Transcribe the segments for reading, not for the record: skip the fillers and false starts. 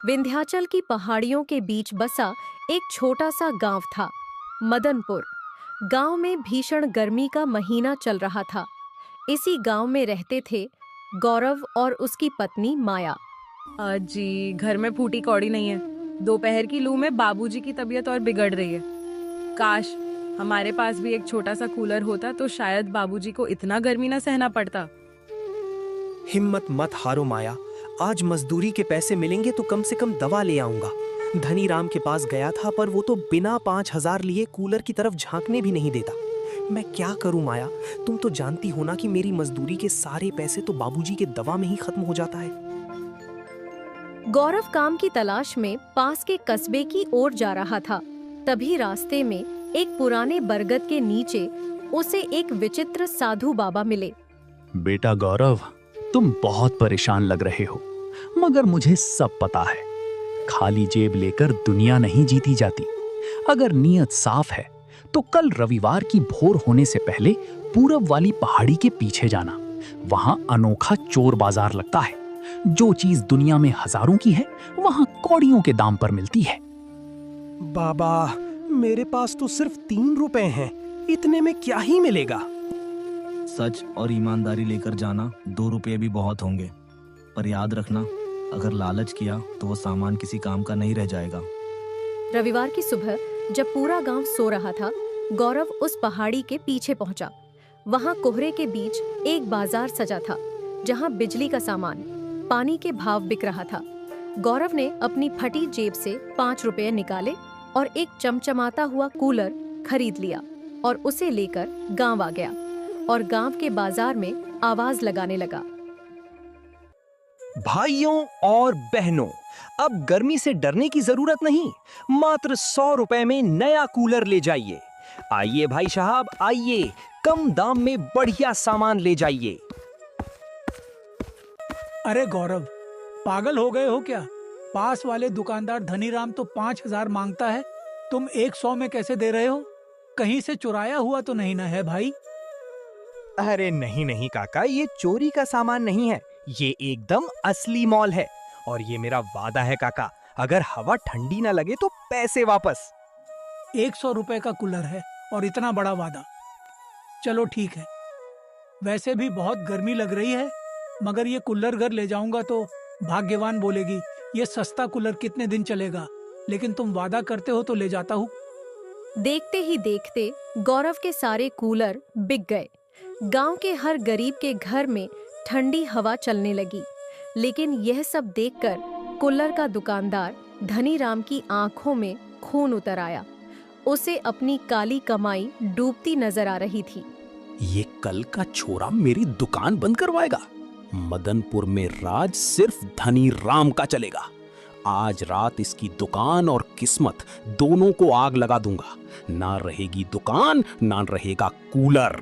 विंध्याचल की पहाड़ियों के बीच बसा एक छोटा सा गांव था, मदनपुर। गांव में भीषण गर्मी का महीना चल रहा था। इसी गांव में रहते थे गौरव और उसकी पत्नी माया। जी, घर में फूटी कौड़ी नहीं है। दोपहर की लू में बाबूजी की तबीयत और बिगड़ रही है। काश हमारे पास भी एक छोटा सा कूलर होता तो शायद बाबूजी को इतना गर्मी ना सहना पड़ता। हिम्मत मत हारो माया, आज मजदूरी के पैसे मिलेंगे तो कम से कम दवा ले आऊंगा। धनीराम के पास गया था पर वो तो बिना 5,000 लिए कूलर की तरफ झांकने भी नहीं देता। मैं क्या करूं माया, तुम तो जानती हो ना कि मेरी मजदूरी के सारे पैसे तो बाबूजी के दवा में ही खत्म हो जाता है। गौरव काम की तलाश में पास के कस्बे की ओर जा रहा था। तभी रास्ते में एक पुराने बरगद के नीचे उसे एक विचित्र साधु बाबा मिले। बेटा गौरव, तुम बहुत परेशान लग रहे हो, मगर मुझे सब पता है। खाली जेब लेकर दुनिया नहीं जीती जाती। अगर नीयत साफ है तो कल रविवार की भोर होने से पहले पूरब वाली पहाड़ी के पीछे जाना। वहां अनोखा चोर बाजार लगता है। जो चीज दुनिया में हजारों की है वहां कौड़ियों के दाम पर मिलती है। बाबा, मेरे पास तो सिर्फ 3 रुपए हैं, इतने में क्या ही मिलेगा। सच और ईमानदारी लेकर जाना, 2 रुपये भी बहुत होंगे। पर याद रखना, अगर लालच किया तो वो सामान किसी काम का नहीं रह जाएगा। रविवार की सुबह जब पूरा गांव सो रहा था, गौरव उस पहाड़ी के पीछे पहुंचा। वहां कोहरे के बीच एक बाजार सजा था, जहां बिजली का सामान, पानी के भाव बिक रहा था। गौरव ने अपनी फटी जेब से 5 रुपये निकाले और एक चमचमाता हुआ कूलर खरीद लिया और उसे लेकर गांव आ गया और गांव के बाजार में आवाज लगाने लगा। भाइयों और बहनों, अब गर्मी से डरने की जरूरत नहीं। मात्र 100 रुपए में नया कूलर ले जाइए। आइए भाई साहब, आइए, कम दाम में बढ़िया सामान ले जाइए। अरे गौरव, पागल हो गए हो क्या? पास वाले दुकानदार धनीराम तो 5,000 मांगता है, तुम 100 में कैसे दे रहे हो? कहीं से चुराया हुआ तो नहीं ना है भाई? अरे नहीं नहीं काका, ये चोरी का सामान नहीं है, ये एकदम असली मॉल है। और ये मेरा वादा है काका, अगर हवा ठंडी ना लगे तो पैसे वापस। 100 रुपए का कूलर है और इतना बड़ा वादा। चलो ठीक है, वैसे भी बहुत गर्मी लग रही है, मगर ये कूलर घर ले जाऊंगा तो भाग्यवान बोलेगी ये सस्ता कूलर कितने दिन चलेगा, लेकिन तुम वादा करते हो तो ले जाता हूँ। देखते ही देखते गौरव के सारे कूलर बिक गए। गांव के हर गरीब के घर में ठंडी हवा चलने लगी। लेकिन यह सब देखकर कूलर का दुकानदार धनीराम की आंखों में खून उतर आया। उसे अपनी काली कमाई डूबती नजर आ रही थी। ये कल का छोरा मेरी दुकान बंद करवाएगा। मदनपुर में राज सिर्फ धनीराम का चलेगा। आज रात इसकी दुकान और किस्मत दोनों को आग लगा दूंगा। ना रहेगी दुकान, ना रहेगा कूलर।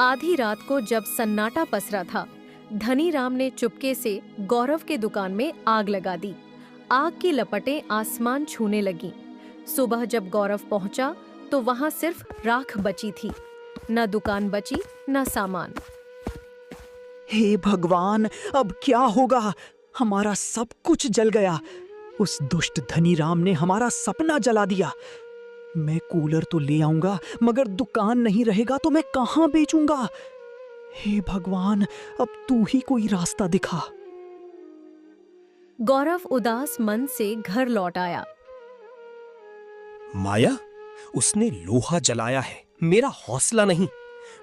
आधी रात को जब सन्नाटा पसरा था, धनीराम ने चुपके से गौरव के दुकान में आग लगा दी। आग की लपटें आसमान छूने लगीं। सुबह जब गौरव पहुंचा तो वहां सिर्फ राख बची थी, न दुकान बची न सामान। हे भगवान, अब क्या होगा? हमारा सब कुछ जल गया। उस दुष्ट धनीराम ने हमारा सपना जला दिया। मैं कूलर तो ले आऊंगा, मगर दुकान नहीं रहेगा तो मैं कहां बेचूंगा? हे भगवान, अब तू ही कोई रास्ता दिखा। गौरव उदास मन से घर लौट आया। माया, उसने लोहा जलाया है, मेरा हौसला नहीं।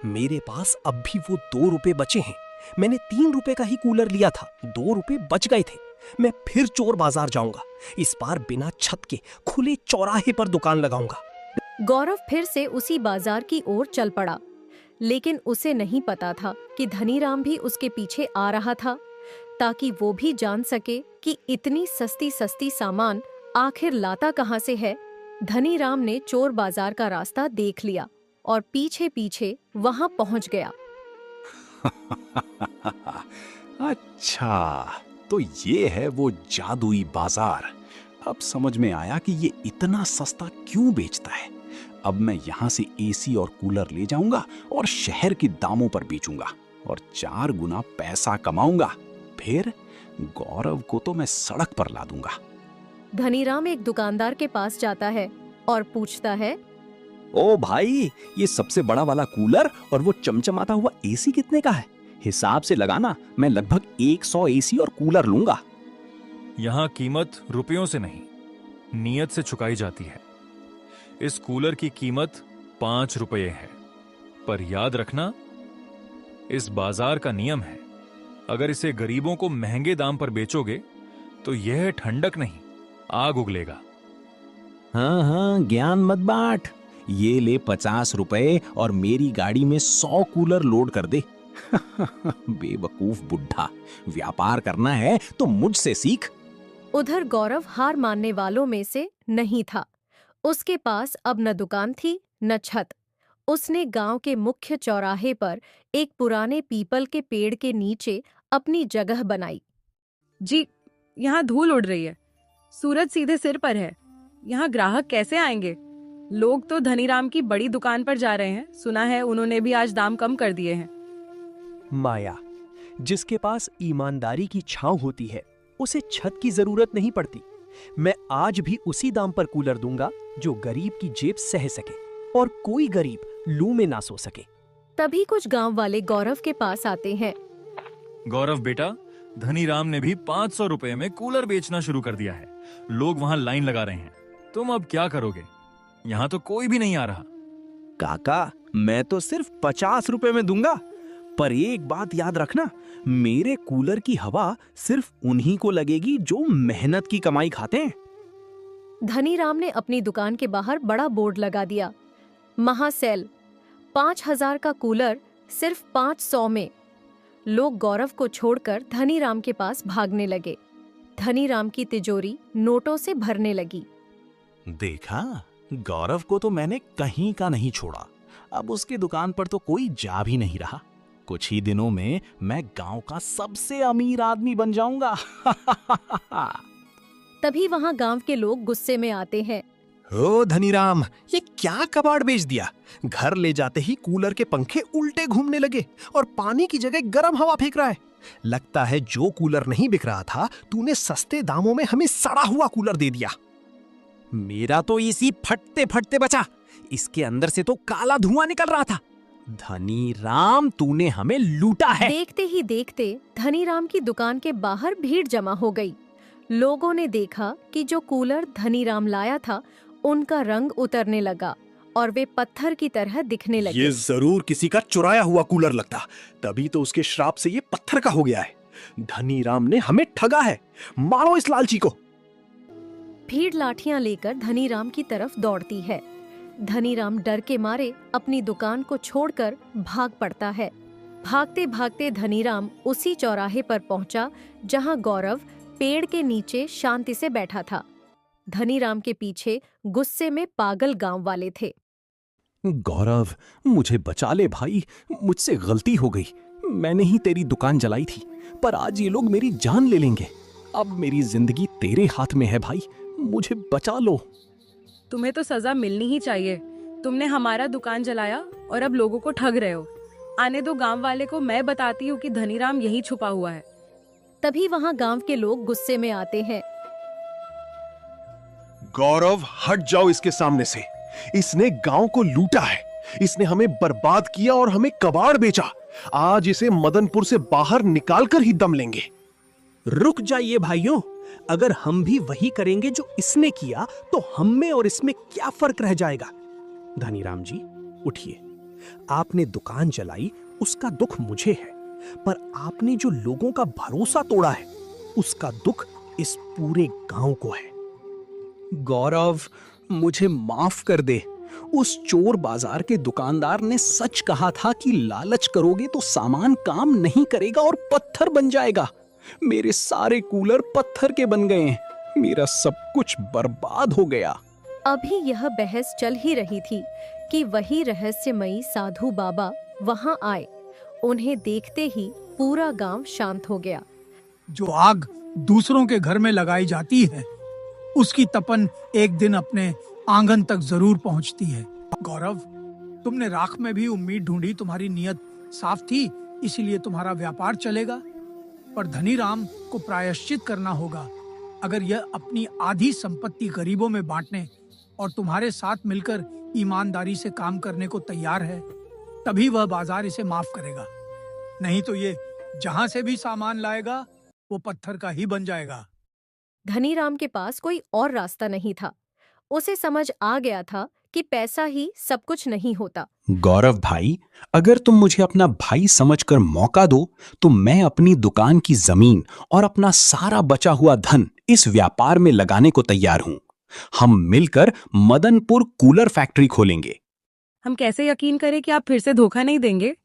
मेरे पास अब भी वो 2 रुपए बचे हैं। मैंने 3 रुपए का ही कूलर लिया था, 2 रुपए बच गए थे। मैं फिर चोर बाजार जाऊंगा, इस बार बिना छत के खुले चौराहे पर दुकान लगाऊंगा। गौरव फिर से उसी बाजार की ओर चल पड़ा, लेकिन उसे नहीं पता था कि धनीराम भी उसके पीछे आ रहा था, ताकि वो भी जान सके कि इतनी सस्ती सस्ती सामान आखिर लाता कहां से है। धनीराम ने चोर बाजार का रास्ता देख लिया और पीछे पीछे वहां पहुंच गया। अच्छा, तो ये है वो जादुई बाजार। अब समझ में आया कि ये इतना सस्ता क्यों बेचता है। अब मैं यहाँ से एसी और कूलर ले जाऊंगा और शहर के दामों पर बेचूंगा और 4 गुना पैसा कमाऊंगा। फिर गौरव को तो मैं सड़क पर ला दूंगा। धनीराम एक दुकानदार के पास जाता है और पूछता है, ओ भाई, ये सबसे बड़ा वाला कूलर और वो चमचमाता हुआ एसी कितने का है? हिसाब से लगाना, मैं लगभग 100 एसी और कूलर लूंगा। यहाँ कीमत रुपयों से नहीं, नियत से चुकाई जाती है। इस कूलर की कीमत 5 रुपये है, पर याद रखना, इस बाजार का नियम है, अगर इसे गरीबों को महंगे दाम पर बेचोगे तो यह ठंडक नहीं, आग उगलेगा। हाँ हाँ, ज्ञान मत बांट। ये ले 50 रुपए और मेरी गाड़ी में 100 कूलर लोड कर दे। बेवकूफ बुढ़ा, व्यापार करना है तो मुझसे सीख। उधर गौरव हार मानने वालों में से नहीं था। उसके पास अब न दुकान थी न छत। उसने गांव के मुख्य चौराहे पर एक पुराने पीपल के पेड़ के नीचे अपनी जगह बनाई। जी, यहाँ धूल उड़ रही है, सूरज सीधे सिर पर है, यहाँ ग्राहक कैसे आएंगे? लोग तो धनीराम की बड़ी दुकान पर जा रहे हैं, सुना है उन्होंने भी आज दाम कम कर दिए हैं। माया, जिसके पास ईमानदारी की छांव होती है, उसे छत की जरूरत नहीं पड़ती। मैं आज भी उसी दाम पर कूलर दूंगा जो गरीब की जेब सह सके और कोई गरीब लू में ना सो सके। तभी कुछ गांव वाले गौरव के पास आते हैं। गौरव बेटा, धनीराम ने भी 500 रुपए में कूलर बेचना शुरू कर दिया है। लोग वहां लाइन लगा रहे हैं, तुम अब क्या करोगे? यहाँ तो कोई भी नहीं आ रहा। काका, मैं तो सिर्फ 50 रुपए में दूंगा, पर एक बात याद रखना, मेरे कूलर की हवा सिर्फ उन्हीं को लगेगी जो मेहनत की कमाई खाते हैं। धनीराम ने अपनी दुकान के बाहर बड़ा बोर्ड लगा दिया, महासेल, 5000 का कूलर सिर्फ 500 में। लोग गौरव को छोड़कर धनीराम के पास भागने लगे। धनीराम की तिजोरी नोटों से भरने लगी। देखा, गौरव को तो मैंने कहीं का नहीं छोड़ा। अब उसकी दुकान पर तो कोई जा भी नहीं रहा। कुछ ही दिनों में मैं गांव का सबसे अमीर आदमी बन जाऊंगा। तभी वहां गांव के लोग गुस्से में आते हैं। ओ धनीराम, ये क्या कबाड़ बेच दिया? घर ले जाते ही कूलर के पंखे उल्टे घूमने लगे और पानी की जगह गर्म हवा फेंक रहा है। लगता है जो कूलर नहीं बिक रहा था, तूने सस्ते दामों में हमें सड़ा हुआ कूलर दे दिया। मेरा तो इसी फटते फटते बचा, इसके अंदर से तो काला धुआं निकल रहा था। धनीराम, तूने हमें लूटा है। देखते ही देखते धनीराम की दुकान के बाहर भीड़ जमा हो गई। लोगों ने देखा कि जो कूलर धनीराम लाया था, उनका रंग उतरने लगा और वे पत्थर की तरह दिखने लगे। ये जरूर किसी का चुराया हुआ कूलर लगता, तभी तो उसके श्राप से ये पत्थर का हो गया है। धनीराम ने हमें ठगा है, मारो इस लालची को। भीड़ लाठियां लेकर धनीराम की तरफ दौड़ती है। धनीराम डर के मारे अपनी दुकान को छोड़कर भाग पड़ता है। भागते भागते धनीराम उसी चौराहे पर पहुंचा जहां गौरव पेड़ के नीचे शांति से बैठा था। धनीराम के पीछे गुस्से में पागल गांव वाले थे। गौरव, मुझे बचा ले भाई, मुझसे गलती हो गई। मैंने ही तेरी दुकान जलाई थी, पर आज ये लोग मेरी जान ले लेंगे। अब मेरी जिंदगी तेरे हाथ में है भाई, मुझे बचा लो। तुम्हें तो सजा मिलनी ही चाहिए। तुमने हमारा दुकान जलाया और अब लोगों को ठग रहे हो। आने दो गांव वाले को, मैं बताती हूँ कि धनीराम यहीं छुपा हुआ है। तभी वहां गांव के लोग गुस्से में आते हैं। गौरव, हट जाओ इसके सामने से। इसने गांव को लूटा है, इसने हमें बर्बाद किया और हमें कबाड़ बेचा। आज इसे मदनपुर से बाहर निकालकर ही दम लेंगे। रुक जाइए भाइयों, अगर हम भी वही करेंगे जो इसने किया तो हम में और इसमें क्या फर्क रह जाएगा? धनीराम जी, उठिए। आपने दुकान जलाई, उसका दुख मुझे है, पर आपने जो लोगों का भरोसा तोड़ा है, उसका दुख इस पूरे गांव को है। गौरव, मुझे माफ कर दे। उस चोर बाजार के दुकानदार ने सच कहा था कि लालच करोगे तो सामान काम नहीं करेगा और पत्थर बन जाएगा। मेरे सारे कूलर पत्थर के बन गए हैं। मेरा सब कुछ बर्बाद हो गया। अभी यह बहस चल ही रही थी कि वही रहस्यमयी साधु बाबा वहां आए। उन्हें देखते ही पूरा गांव शांत हो गया। जो आग दूसरों के घर में लगाई जाती है, उसकी तपन एक दिन अपने आंगन तक जरूर पहुंचती है। गौरव, तुमने राख में भी उम्मीद ढूंढी। तुम्हारी नीयत साफ थी, इसीलिए तुम्हारा व्यापार चलेगा। पर धनीराम को प्रायश्चित करना होगा। अगर यह अपनी आधी संपत्ति गरीबों में बांटने और तुम्हारे साथ मिलकर ईमानदारी से काम करने को तैयार है, तभी वह बाजार इसे माफ करेगा। नहीं तो ये जहां से भी सामान लाएगा वो पत्थर का ही बन जाएगा। धनीराम के पास कोई और रास्ता नहीं था। उसे समझ आ गया था कि पैसा ही सब कुछ नहीं होता। गौरव भाई, अगर तुम मुझे अपना भाई समझकर मौका दो तो मैं अपनी दुकान की जमीन और अपना सारा बचा हुआ धन इस व्यापार में लगाने को तैयार हूं। हम मिलकर मदनपुर कूलर फैक्ट्री खोलेंगे। हम कैसे यकीन करें कि आप फिर से धोखा नहीं देंगे?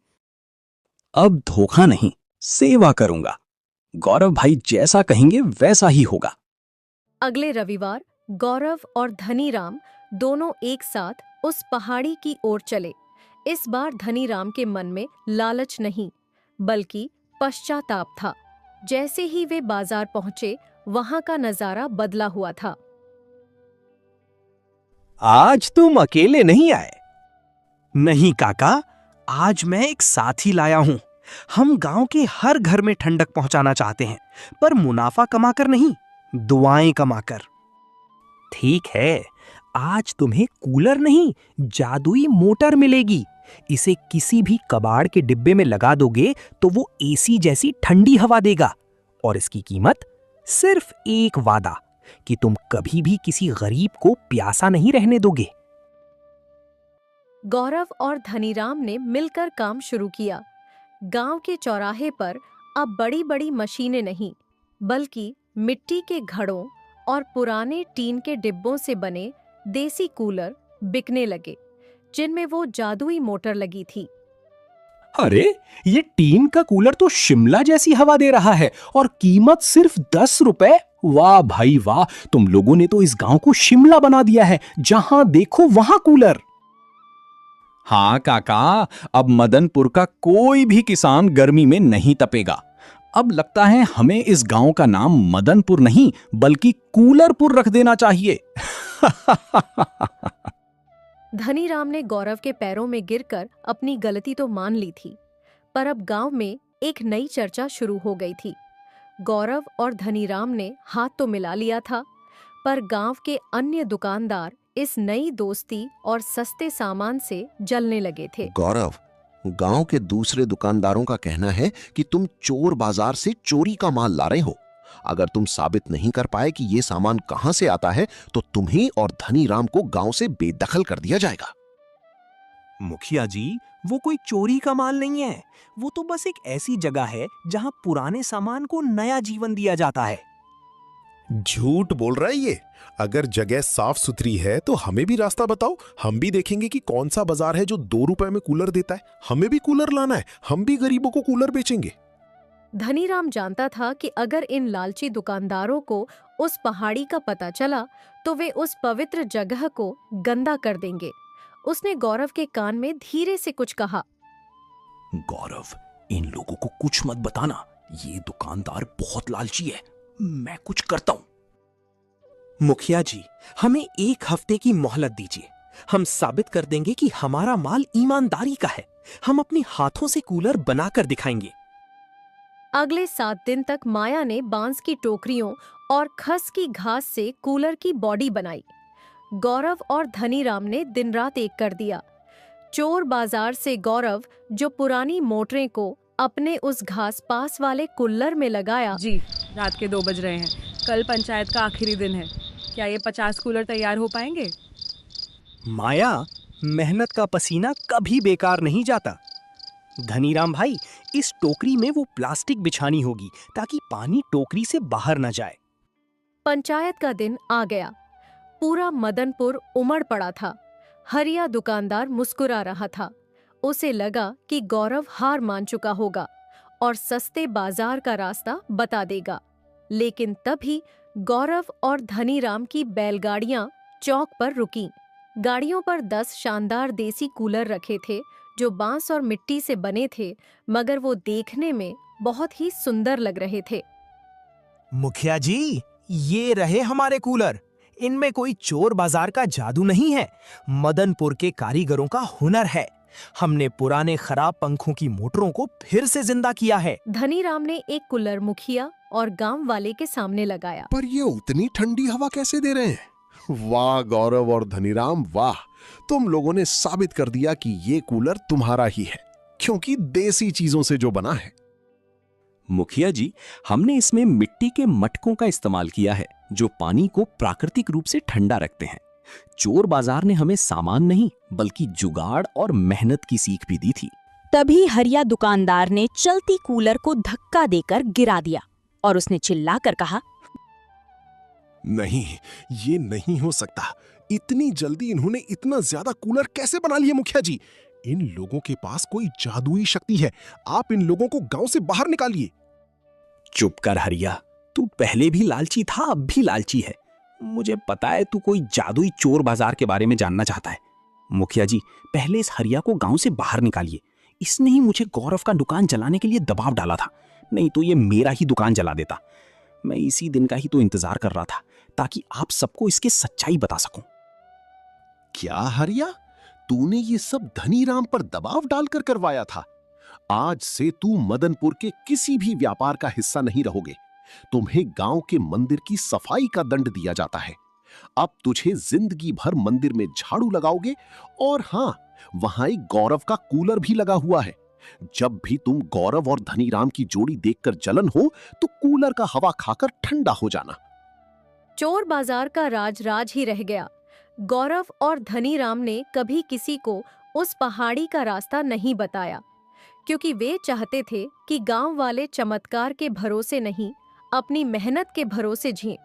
अब धोखा नहीं, सेवा करूंगा। गौरव भाई जैसा कहेंगे वैसा ही होगा। अगले रविवार गौरव और धनीराम दोनों एक साथ उस पहाड़ी की ओर चले। इस बार धनीराम के मन में लालच नहीं बल्कि पश्चाताप था। जैसे ही वे बाजार पहुंचे, वहां का नजारा बदला हुआ था। आज तुम अकेले नहीं आए? नहीं काका, आज मैं एक साथी लाया हूं। हम गांव के हर घर में ठंडक पहुंचाना चाहते हैं, पर मुनाफा कमाकर नहीं, दुआएं कमाकर। ठीक है, आज तुम्हें कूलर नहीं, जादुई मोटर मिलेगी। इसे किसी भी कबाड़ के डिब्बे में लगा दोगे तो वो एसी जैसी ठंडी हवा देगा। और इसकी कीमत सिर्फ एक वादा कि तुम कभी भी किसी गरीब को प्यासा नहीं रहने दोगे। गौरव और धनीराम ने मिलकर काम शुरू किया। गांव के चौराहे पर अब बड़ी बड़ी मशीनें नहीं बल्कि मिट्टी के घड़ों और पुराने टीन के डिब्बों से बने देसी कूलर बिकने लगे, जिनमें वो जादुई मोटर लगी थी। अरे, ये टीन का कूलर तो शिमला जैसी हवा दे रहा है और कीमत सिर्फ 10 रुपए। वाह भाई वाह, तुम लोगों ने तो इस गांव को शिमला बना दिया है। जहां देखो वहां कूलर। हाँ काका, अब मदनपुर का कोई भी किसान गर्मी में नहीं तपेगा। अब लगता है हमें इस गांव का नाम मदनपुर नहीं बल्कि कूलरपुर रख देना चाहिए। धनीराम ने गौरव के पैरों में गिरकर अपनी गलती तो मान ली थी, पर अब गांव में एक नई चर्चा शुरू हो गई थी। गौरव और धनीराम ने हाथ तो मिला लिया था, पर गांव के अन्य दुकानदार इस नई दोस्ती और सस्ते सामान से जलने लगे थे। गौरव, गांव के दूसरे दुकानदारों का कहना है कि तुम चोर बाजार से चोरी का माल ला रहे हो। अगर तुम साबित नहीं कर पाए कि ये सामान कहां से आता है तो तुम्हें और धनीराम को गांव से बेदखल कर दिया जाएगा। मुखिया जी, वो कोई चोरी का माल नहीं है। वो तो बस एक ऐसी जगह है जहां पुराने सामान को नया जीवन दिया जाता है। झूठ बोल रहा है ये। अगर जगह साफ सुथरी है तो हमें भी रास्ता बताओ, हम भी देखेंगे कि कौन सा बाजार है जो 2 रुपए में कूलर देता है। हमें भी कूलर लाना है, हम भी गरीबों को कूलर बेचेंगे। धनीराम जानता था कि अगर इन लालची दुकानदारों को उस पहाड़ी का पता चला तो वे उस पवित्र जगह को गंदा कर देंगे। उसने गौरव के कान में धीरे से कुछ कहा। गौरव, इन लोगों को कुछ मत बताना। ये दुकानदार बहुत लालची है। मैं कुछ करता हूं। मुखिया जी, हमें 1 हफ्ते की मोहलत दीजिए। हम साबित कर देंगे कि हमारा माल ईमानदारी का है। हम अपने हाथों से कूलर बनाकर दिखाएंगे। अगले 7 दिन तक माया ने बांस की टोकरियों और खस की घास से कूलर की बॉडी बनाई। गौरव और धनीराम ने दिन रात एक कर दिया। चोर बाजार से गौरव जो पुरानी मोटरें को अपने उस घास पास वाले कुल्लर में लगाया। जी, रात के 2 बज रहे हैं। कल पंचायत का आखिरी दिन है। क्या ये 50 कूलर तैयार हो पाएंगे? माया, मेहनत का पसीना कभी बेकार नहीं जाता। धनीराम भाई, इस टोकरी में वो प्लास्टिक बिछानी होगी ताकि पानी टोकरी से बाहर न जाए। पंचायत का दिन आ गया। पूरा मदनपुर उमड़ पड़ा था। हरिया दुकानदार मुस्कुरा रहा था। उसे लगा कि गौरव हार मान चुका होगा और सस्ते बाजार का रास्ता बता देगा। लेकिन तभी गौरव और धनीराम की बैलगाड़ियां चौक पर रुकीं। गाड़ियों पर 10 शानदार देसी कूलर रखे थे जो बांस और मिट्टी से बने थे, मगर वो देखने में बहुत ही सुंदर लग रहे थे। मुखिया जी, ये रहे हमारे कूलर। इनमें कोई चोर बाजार का जादू नहीं है। मदनपुर के कारीगरों का हुनर है। हमने पुराने खराब पंखों की मोटरों को फिर से जिंदा किया है। धनीराम ने एक कूलर मुखिया और गांव वाले के सामने लगाया। पर ये उतनी ठंडी हवा कैसे दे रहे हैं? वाह गौरव और धनीराम, वाह! तुम लोगों ने साबित कर दिया कि ये कूलर तुम्हारा ही है, क्योंकि देसी चीजों से जो बना है। मुखिया जी, हमने इसमें मिट्टी के मटकों का इस्तेमाल किया है जो पानी को प्राकृतिक रूप से ठंडा रखते हैं। चोर बाजार ने हमें सामान नहीं बल्कि जुगाड़ और मेहनत की सीख भी दी थी। तभी हरिया दुकानदार ने चलती कूलर को धक्का देकर गिरा दिया और उसने चिल्लाकर कहा, नहीं, ये नहीं हो सकता। इतनी जल्दी इन्होंने इतना ज्यादा कूलर कैसे बना लिए मुखिया जी? इन लोगों के पास कोई जादुई शक्ति है। आप इन लोगों को गांव से बाहर निकालिए। चुप कर हरिया, तू पहले भी लालची था, अब भी लालची है। मुझे पता है तू कोई जादुई चोर बाजार के बारे में जानना चाहता है। मुखिया जी, पहले इस हरिया को गांव से बाहर निकालिए। इसने ही मुझे गौरव का दुकान जलाने के लिए दबाव डाला था, नहीं तो ये मेरा ही दुकान जला देता। मैं इसी दिन का ही तो इंतजार कर रहा था ताकि आप सबको इसकी सच्चाई बता सकूं। क्या हरिया, तूने ये सब धनीराम पर दबाव डालकर करवाया था? आज से तू मदनपुर के किसी भी व्यापार का हिस्सा नहीं रहोगे। तुम्हें गांव के मंदिर की सफाई का दंड दिया जाता है। अब तुझे जिंदगी भर मंदिर में झाड़ू लगाओगे, और हां, वहां एक गौरव का कूलर भी लगा हुआ है। जब भी तुम गौरव और धनीराम की जोड़ी देखकर जलन हो तो कूलर का हवा खाकर ठंडा हो जाना। चोर बाजार का राज राज ही रह गया। गौरव और धनीराम ने कभी किसी को उस पहाड़ी का रास्ता नहीं बताया, क्योंकि वे चाहते थे कि गांव वाले चमत्कार के भरोसे नहीं, अपनी मेहनत के भरोसे जिएं।